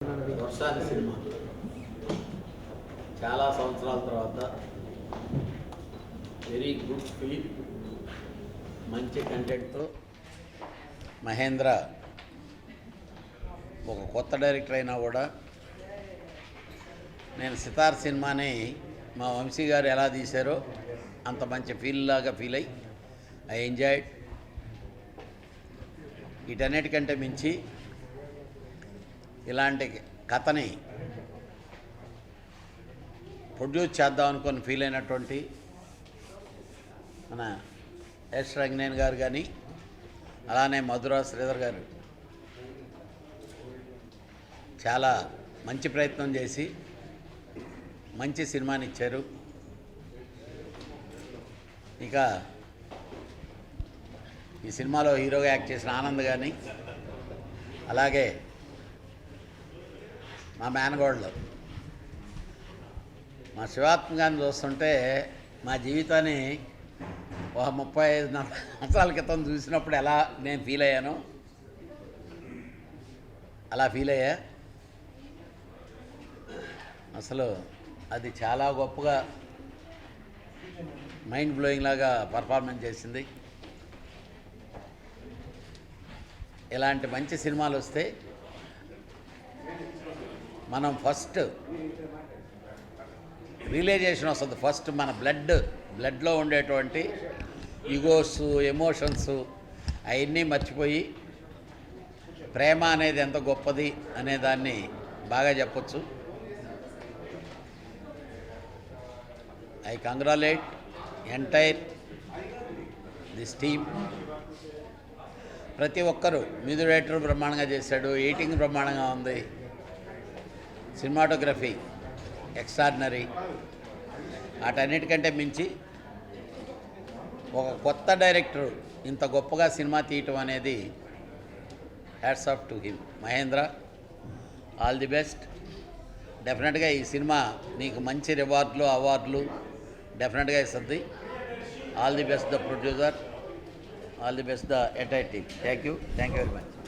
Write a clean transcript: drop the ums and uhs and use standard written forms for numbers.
వర్షాది cinema చాలా సంవత్సరాల తర్వాత వెరీ గుడ్ ఫీల్, మంచి కంటెంట్తో మహేంద్ర ఒక కొత్త డైరెక్టర్ అయినా కూడా నేను సితార్ సినిమాని మా వంశీ గారు ఎలా తీశారో అంత మంచి ఫీల్ లాగా ఫీల్ అయ్యి ఐ ఎంజాయ్డ్. వీటన్నిటికంటే మించి ఇలాంటి కథని ప్రొడ్యూస్ చేద్దాం అనుకుని ఫీల్ అయినటువంటి మన ఎస్ రంగనేని గారు కానీ అలానే మధురా శ్రీధర్ గారు చాలా మంచి ప్రయత్నం చేసి మంచి సినిమాని ఇచ్చారు. ఇక ఈ సినిమాలో హీరోగా యాక్ట్ చేసిన ఆనంద్ కానీ అలాగే మా మేనగోడలు మా శివాత్మ గారిని చూస్తుంటే మా జీవితాన్ని ఒక 35-40 సంవత్సరాల క్రితం చూసినప్పుడు ఎలా నేను ఫీల్ అయ్యానో అలా ఫీల్ అయ్యా. అసలు అది చాలా గొప్పగా మైండ్ బ్లోయింగ్ లాగా పర్ఫార్మెన్స్ చేసింది. ఇలాంటి మంచి సినిమాలు వస్తే మనం ఫస్ట్ రియలైజేషన్ వస్తుంది. ఫస్ట్ మన బ్లడ్లో ఉండేటువంటి ఈగోస్, ఎమోషన్స్ అవన్నీ మర్చిపోయి ప్రేమ అనేది ఎంత గొప్పది అనేదాన్ని బాగా చెప్పచ్చు. I congratulate entire this team. ప్రతి ఒక్కరూ, మ్యూజిక్ డైరెక్టర్ బ్రహ్మాండంగా చేశాడు, ఎడిటింగ్ బ్రహ్మాండంగా ఉంది, సినిమాటోగ్రఫీ ఎక్స్ట్రాడినరీ. వాటన్నిటికంటే మించి ఒక కొత్త డైరెక్టర్ ఇంత గొప్పగా సినిమా తీయటం అనేది hats off to him. Mahendra, all the best. డెఫినెట్గా ఈ సినిమా నీకు మంచి రివార్డులు, అవార్డులు డెఫినెట్గా ఇస్తుంది. All the best the producer, all the best the entire team. Thank you very much.